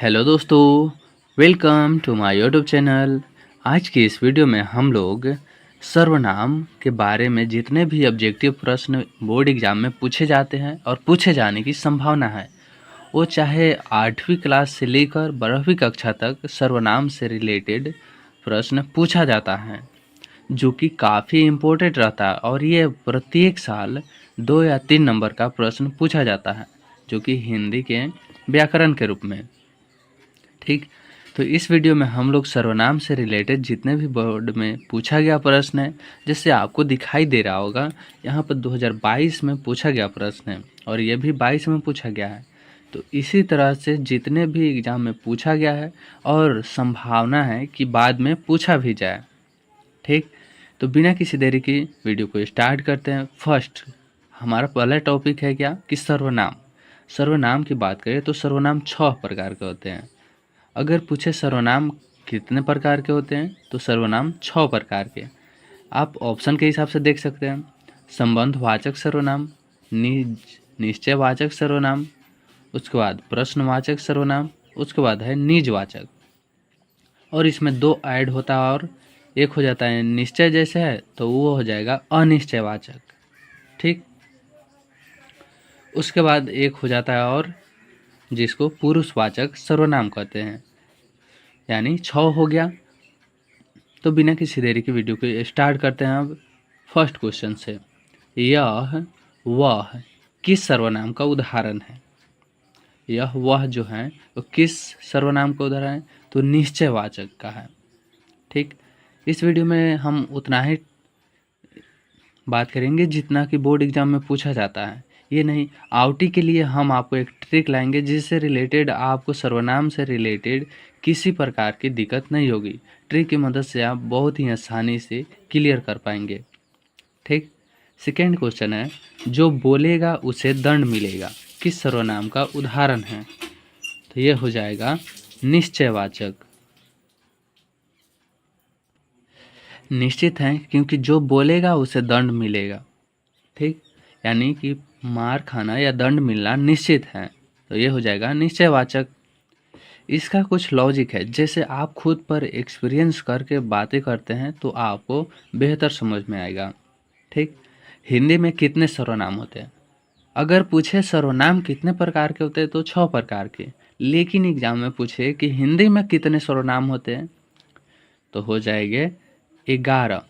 Hello दोस्तों, welcome to my YouTube channel. आज की इस वीडियो में हम लोग सर्वनाम के बारे में जितने भी ऑब्जेक्टिव प्रश्न बोर्ड एग्जाम में पूछे जाते हैं और पूछे जाने की संभावना है, वो चाहे 8वीं क्लास से लेकर 12वीं कक्षा तक सर्वनाम से रिलेटेड प्रश्न पूछा जाता है, जो कि काफ़ी इम्पोर्टेंट रहता है। और ये प्रत्येक साल 2 या 3 नंबर का प्रश्न पूछा जाता है, जो कि हिंदी के व्याकरण के रूप में। ठीक, तो इस वीडियो में हम लोग सर्वनाम से रिलेटेड जितने भी बोर्ड में पूछा गया प्रश्न है, जैसे आपको दिखाई दे रहा होगा यहाँ पर 2022 में पूछा गया प्रश्न है और ये भी 22 में पूछा गया है। तो इसी तरह से जितने भी एग्जाम में पूछा गया है और संभावना है कि बाद में पूछा भी जाए। ठीक, तो बिना किसी देरी की वीडियो को स्टार्ट करते हैं। फर्स्ट हमारा पहला टॉपिक है क्या कि सर्वनाम। सर्वनाम की बात करें तो सर्वनाम 6 प्रकार के होते हैं। अगर पूछे सर्वनाम कितने प्रकार के होते हैं, तो सर्वनाम 6 प्रकार के। आप ऑप्शन के हिसाब से देख सकते हैं। संबंधवाचक सर्वनाम, निश्चयवाचक सर्वनाम, उसके बाद प्रश्नवाचक सर्वनाम, उसके बाद है निजवाचक। और इसमें 2 ऐड होता है और एक हो जाता है निश्चय जैसे है, तो वो हो जाएगा अनिश्चयवाचक। ठीक, उसके बाद एक हो जाता है और जिसको पुरुषवाचक सर्वनाम कहते हैं, यानी 6 हो गया। तो बिना किसी देरी की वीडियो को स्टार्ट करते हैं। अब फर्स्ट क्वेश्चन से, यह वह किस सर्वनाम का उदाहरण है। यह वह जो है वो किस सर्वनाम का उदाहरण है, तो निश्चयवाचक का है। ठीक, इस वीडियो में हम उतना ही बात करेंगे जितना कि बोर्ड एग्जाम में पूछा जाता है। ये नहीं, आउटी के लिए हम आपको एक ट्रिक लाएंगे जिससे रिलेटेड आपको सर्वनाम से रिलेटेड किसी प्रकार की दिक्कत नहीं होगी। ट्रिक की मदद से आप बहुत ही आसानी से क्लियर कर पाएंगे। ठीक, सेकेंड क्वेश्चन है, जो बोलेगा उसे दंड मिलेगा किस सर्वनाम का उदाहरण है। तो ये हो जाएगा निश्चयवाचक। निश्चित है क्योंकि जो बोलेगा उसे दंड मिलेगा। ठीक, यानी कि मार खाना या दंड मिलना निश्चित है, तो ये हो जाएगा निश्चयवाचक। इसका कुछ लॉजिक है, जैसे आप खुद पर एक्सपीरियंस करके बातें करते हैं तो आपको बेहतर समझ में आएगा। ठीक, हिंदी में कितने सर्वनाम होते हैं। अगर पूछे सर्वनाम कितने प्रकार के होते हैं, तो 6 प्रकार के। लेकिन एग्जाम में पूछे कि हिंदी में कितने सर्वनाम होते हैं, तो हो जाएंगे 11।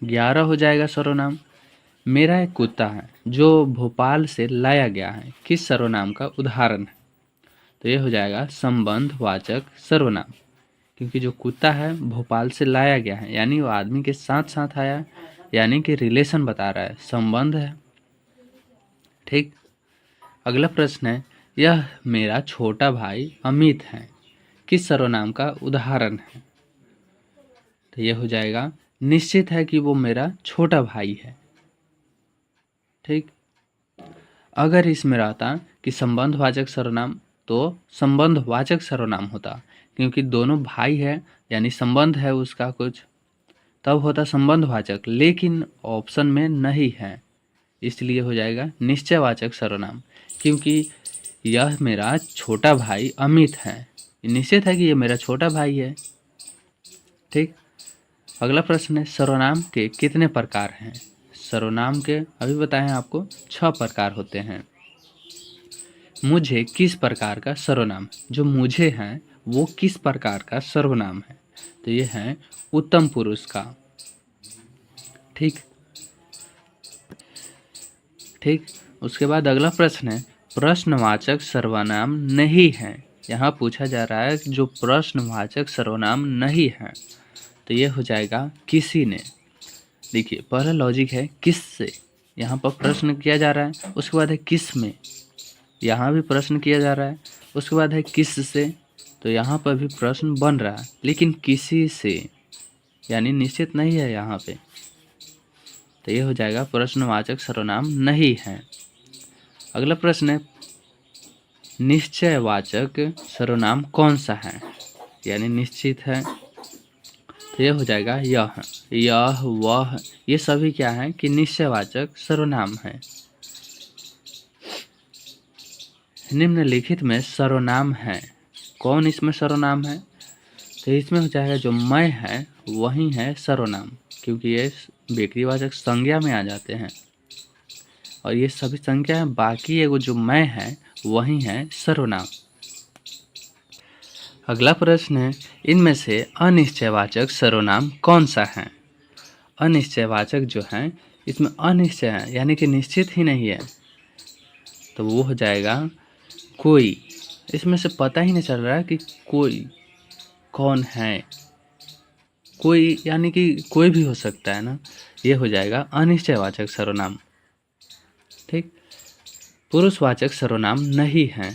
11 हो जाएगा सर्वनाम। मेरा एक कुत्ता है जो भोपाल से लाया गया है किस सर्वनाम का उदाहरण है। तो ये हो जाएगा संबंधवाचक सर्वनाम, क्योंकि जो कुत्ता है भोपाल से लाया गया है, यानी वो आदमी के साथ साथ आया है, यानी कि रिलेशन बता रहा है, संबंध है। ठीक, अगला प्रश्न है, यह मेरा छोटा भाई अमित है किस सर्वनाम का उदाहरण है। तो ये हो जाएगा निश्चित है कि वो मेरा छोटा भाई है। ठीक, अगर इसमें रहता कि संबंधवाचक सर्वनाम, तो संबंधवाचक सर्वनाम होता, क्योंकि दोनों भाई है यानी संबंध है उसका कुछ, तब होता संबंधवाचक। लेकिन ऑप्शन में नहीं है, इसलिए हो जाएगा निश्चयवाचक सर्वनाम, क्योंकि यह मेरा छोटा भाई अमित है, निश्चित है कि यह मेरा छोटा भाई है। ठीक, अगला प्रश्न है, सर्वनाम के कितने प्रकार हैं। सर्वनाम के अभी बताएं आपको 6 प्रकार होते हैं। मुझे किस प्रकार का सर्वनाम, जो मुझे है वो किस प्रकार का सर्वनाम है, तो ये है उत्तम पुरुष का। ठीक, ठीक, उसके बाद अगला प्रश्न है, प्रश्नवाचक सर्वनाम नहीं है। यहाँ पूछा जा रहा है कि जो प्रश्नवाचक सर्वनाम नहीं है, तो ये हो जाएगा किसी ने। देखिए पहला लॉजिक है किस से, यहाँ पर प्रश्न किया जा रहा है, उसके बाद है किस में, यहाँ भी प्रश्न किया जा रहा है, उसके बाद है किस से, तो यहाँ पर भी प्रश्न बन रहा है, लेकिन किसी से यानी निश्चित नहीं है यहाँ पे, तो ये हो जाएगा प्रश्नवाचक सर्वनाम नहीं है। अगला प्रश्न है, निश्चयवाचक सर्वनाम कौन सा है, यानी निश्चित है, तो ये हो जाएगा यह वह, ये सभी क्या है कि निश्चयवाचक सर्वनाम है। निम्नलिखित में सर्वनाम है कौन इसमें सर्वनाम है? तो इसमें हो जाएगा जो मैं है वही है सर्वनाम, क्योंकि ये व्यक्तिवाचक संज्ञा में आ जाते हैं और ये सभी संज्ञा है, बाकी एगो जो मैं है वही है सर्वनाम। अगला प्रश्न है, इनमें से अनिश्चयवाचक सर्वनाम कौन सा है? अनिश्चयवाचक जो है इसमें अनिश्चय है, यानी कि निश्चित ही नहीं है, तो वो हो जाएगा कोई। इसमें से पता ही नहीं चल रहा है कि कोई कौन है। कोई यानी कि कोई भी हो सकता है ना, ये हो जाएगा अनिश्चयवाचक सर्वनाम। ठीक। पुरुषवाचक सर्वनाम नहीं है,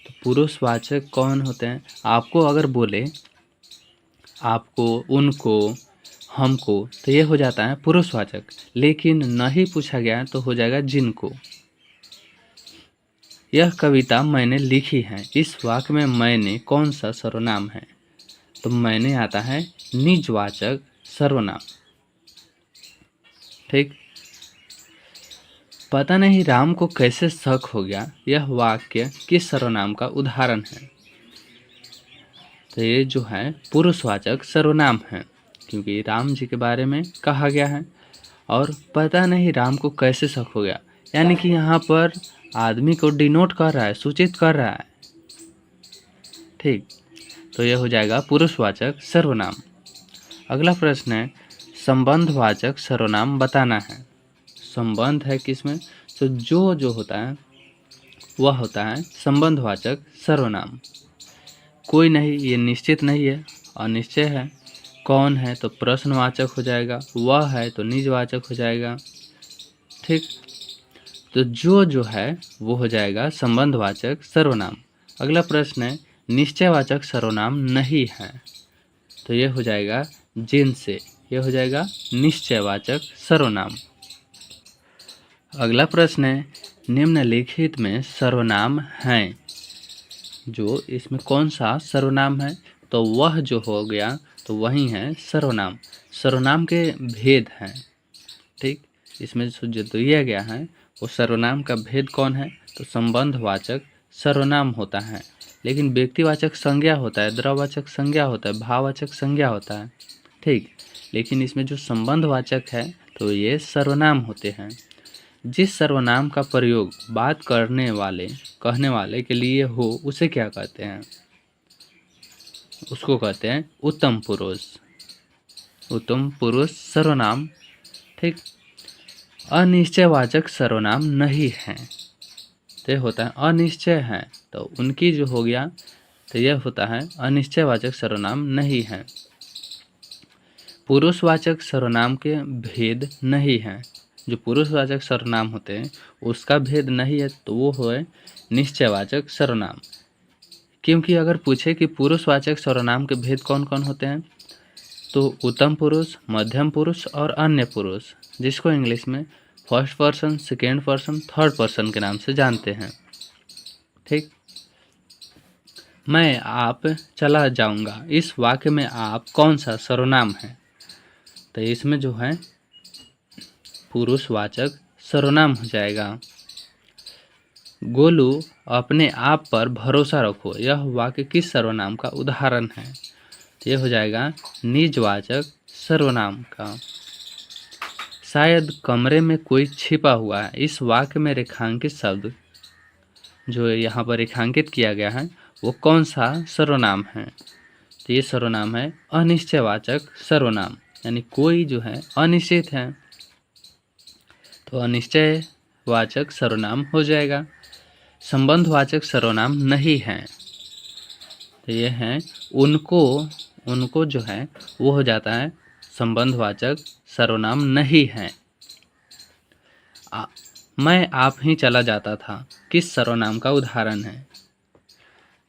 तो पुरुषवाचक कौन होते हैं? आपको अगर बोले आपको, उनको, हमको, तो ये हो जाता है पुरुषवाचक, लेकिन नहीं पूछा गया तो हो जाएगा जिनको। यह कविता मैंने लिखी है, इस वाक्य में मैंने कौन सा सर्वनाम है? तो मैंने आता है निजवाचक सर्वनाम। ठीक। पता नहीं राम को कैसे शक हो गया, यह वाक्य किस सर्वनाम का उदाहरण है? तो ये जो है पुरुषवाचक सर्वनाम है, क्योंकि राम जी के बारे में कहा गया है। और पता नहीं राम को कैसे शक हो गया, यानी कि यहाँ पर आदमी को डिनोट कर रहा है, सूचित कर रहा है। ठीक। तो ये हो जाएगा पुरुषवाचक सर्वनाम। अगला प्रश्न है, संबंधवाचक सर्वनाम बताना है। संबंध है किसमें? तो जो होता है वह होता है संबंधवाचक सर्वनाम। कोई नहीं, ये निश्चित नहीं है, अनिश्चय है। कौन है तो प्रश्नवाचक हो जाएगा, वह है तो निजवाचक हो जाएगा। ठीक। तो जो है वो हो जाएगा संबंधवाचक सर्वनाम। अगला प्रश्न है, निश्चयवाचक सर्वनाम नहीं है, तो ये हो जाएगा जिनसे, ये हो जाएगा निश्चयवाचक सर्वनाम। अगला प्रश्न है, निम्नलिखित में सर्वनाम हैं, जो इसमें कौन सा सर्वनाम है? तो वह जो हो गया तो वही है सर्वनाम। सर्वनाम के भेद हैं। ठीक। इसमें जो दिया गया है वो सर्वनाम का भेद कौन है? तो संबंधवाचक सर्वनाम होता है, लेकिन व्यक्तिवाचक संज्ञा होता है, द्रववाचक संज्ञा होता है, भाववाचक संज्ञा होता है। ठीक। लेकिन इसमें जो संबंधवाचक है तो ये सर्वनाम होते हैं। जिस सर्वनाम का प्रयोग बात करने वाले, कहने वाले के लिए हो उसे क्या कहते हैं? उसको कहते हैं उत्तम पुरुष। उत्तम पुरुष सर्वनाम। ठीक। अनिश्चयवाचक सर्वनाम नहीं है, तो यह होता है अनिश्चय है, तो उनकी जो हो गया तो यह होता है अनिश्चयवाचक सर्वनाम नहीं है। पुरुषवाचक सर्वनाम के भेद नहीं है, जो पुरुषवाचक सर्वनाम होते हैं उसका भेद नहीं है, तो वो है निश्चयवाचक सर्वनाम। क्योंकि अगर पूछे कि पुरुषवाचक सर्वनाम के भेद कौन कौन होते हैं, तो उत्तम पुरुष, मध्यम पुरुष और अन्य पुरुष, जिसको इंग्लिश में first person, second person, third person के नाम से जानते हैं। ठीक। मैं आप चला जाऊंगा, इस वाक्य में आप कौन सा सर्वनाम है? तो इसमें जो है पुरुषवाचक सर्वनाम हो जाएगा। गोलू अपने आप पर भरोसा रखो, यह वाक्य किस सर्वनाम का उदाहरण है? तो यह हो जाएगा निजवाचक सर्वनाम का। शायद कमरे में कोई छिपा हुआ है, इस वाक्य में रेखांकित शब्द जो यहाँ पर रेखांकित किया गया है वो कौन सा सर्वनाम है? तो ये सर्वनाम है अनिश्चयवाचक सर्वनाम, यानी कोई जो है अनिश्चित है, तो अनिश्चयवाचक सर्वनाम हो जाएगा। संबंधवाचक सर्वनाम नहीं है, तो ये है उनको। उनको जो है वो हो जाता है संबंधवाचक सर्वनाम नहीं है। मैं आप ही चला जाता था, किस सर्वनाम का उदाहरण है?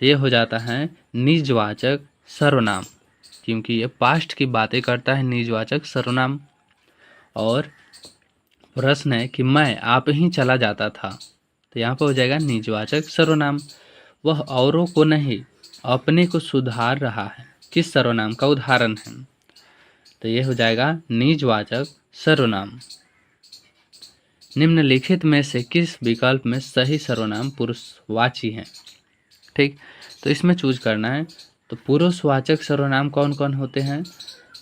तो ये हो जाता है निजवाचक सर्वनाम, क्योंकि ये पास्ट की बातें करता है निजवाचक सर्वनाम। और प्रश्न है कि मैं आप ही चला जाता था, तो यहाँ पर हो जाएगा निजवाचक सर्वनाम। वह औरों को नहीं अपने को सुधार रहा है, किस सर्वनाम का उदाहरण है? तो ये हो जाएगा निजवाचक सर्वनाम। निम्नलिखित में से किस विकल्प में सही सर्वनाम पुरुषवाची है? ठीक। तो इसमें चूज करना है। तो पुरुषवाचक सर्वनाम कौन कौन होते हैं?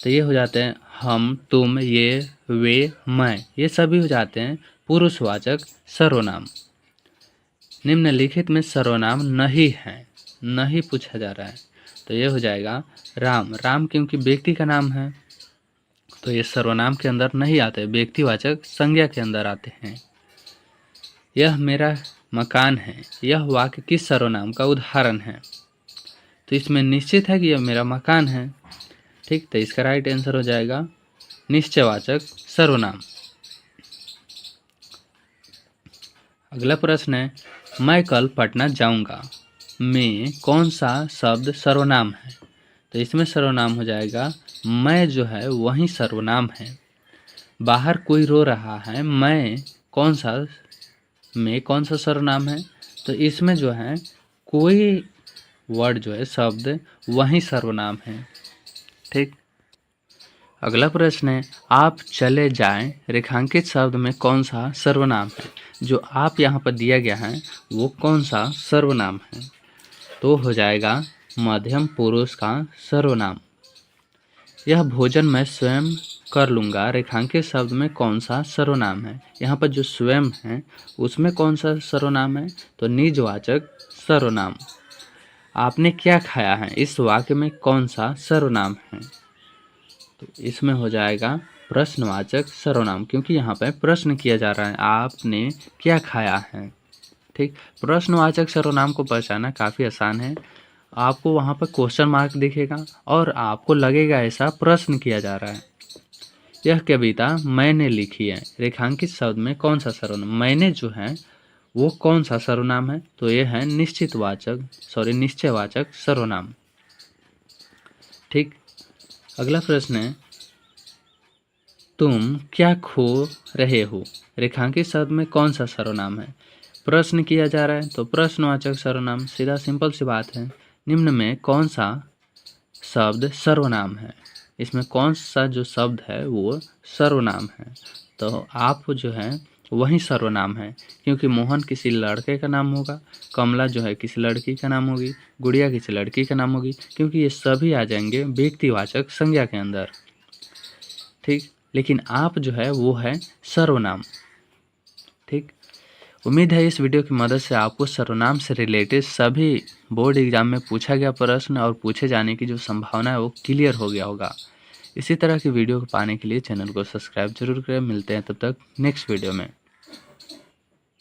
तो ये हो जाते हैं हम, तुम, ये, वे, मैं, ये सभी हो जाते हैं पुरुषवाचक सर्वनाम। निम्नलिखित में सर्वनाम नहीं है, नहीं पूछा जा रहा है। तो ये हो जाएगा राम। राम क्योंकि व्यक्ति का नाम है, तो ये सर्वनाम के अंदर नहीं आते, व्यक्तिवाचक संज्ञा के अंदर आते हैं। यह मेरा मकान है, यह वाक्य किस सर्वनाम का उदाहरण है? तो इसमें निश्चित है कि यह मेरा मकान है। ठीक, तो इसका राइट आंसर हो जाएगा निश्चयवाचक सर्वनाम। अगला प्रश्न है, मैं कल पटना जाऊंगा में कौन सा शब्द सर्वनाम है? तो इसमें सर्वनाम हो जाएगा मैं जो है वही सर्वनाम है। बाहर कोई रो रहा है, मैं कौन सा में कौन सा सर्वनाम है? तो इसमें जो है कोई वर्ड जो है शब्द वही सर्वनाम है। ठीक, अगला प्रश्न है, आप चले जाएं रेखांकित शब्द में कौन सा सर्वनाम है? जो आप यहाँ पर दिया गया है वो कौन सा सर्वनाम है? तो हो जाएगा मध्यम पुरुष का सर्वनाम। यह भोजन मैं स्वयं कर लूँगा रेखांकित शब्द में कौन सा सर्वनाम है? यहाँ पर जो स्वयं है उसमें कौन सा सर्वनाम है? तो निजवाचक सर्वनाम। आपने क्या खाया है, इस वाक्य में कौन सा सर्वनाम है? तो इसमें हो जाएगा प्रश्नवाचक सर्वनाम, क्योंकि यहाँ पर प्रश्न किया जा रहा है आपने क्या खाया है। ठीक, प्रश्नवाचक सर्वनाम को पहचानना काफ़ी आसान है। आपको वहाँ पर क्वेश्चन मार्क दिखेगा और आपको लगेगा ऐसा प्रश्न किया जा रहा है। यह कविता मैंने लिखी है रेखांकित शब्द में कौन सा सर्वनाम? मैंने जो है वो कौन सा सर्वनाम है? तो यह है निश्चयवाचक सर्वनाम। ठीक, अगला प्रश्न है, तुम क्या खो रहे हो रेखांकित शब्द में कौन सा सर्वनाम है? प्रश्न किया जा रहा है तो प्रश्नवाचक सर्वनाम। सीधा सिंपल सी बात है। निम्न में कौन सा शब्द सर्वनाम है? इसमें कौन सा जो शब्द है वो सर्वनाम है? तो आप जो है वही सर्वनाम है, क्योंकि मोहन किसी लड़के का नाम होगा, कमला जो है किसी लड़की का नाम होगी, गुड़िया किसी लड़की का नाम होगी, क्योंकि ये सभी आ जाएंगे व्यक्तिवाचक संज्ञा के अंदर। ठीक, लेकिन आप जो है वो है सर्वनाम। ठीक, उम्मीद है इस वीडियो की मदद से आपको सर्वनाम से रिलेटेड सभी बोर्ड एग्जाम में पूछा गया प्रश्न और पूछे जाने की जो संभावना है वो क्लियर हो गया होगा। इसी तरह की वीडियो को पाने के लिए चैनल को सब्सक्राइब जरूर करें। मिलते हैं तब तक नेक्स्ट वीडियो में।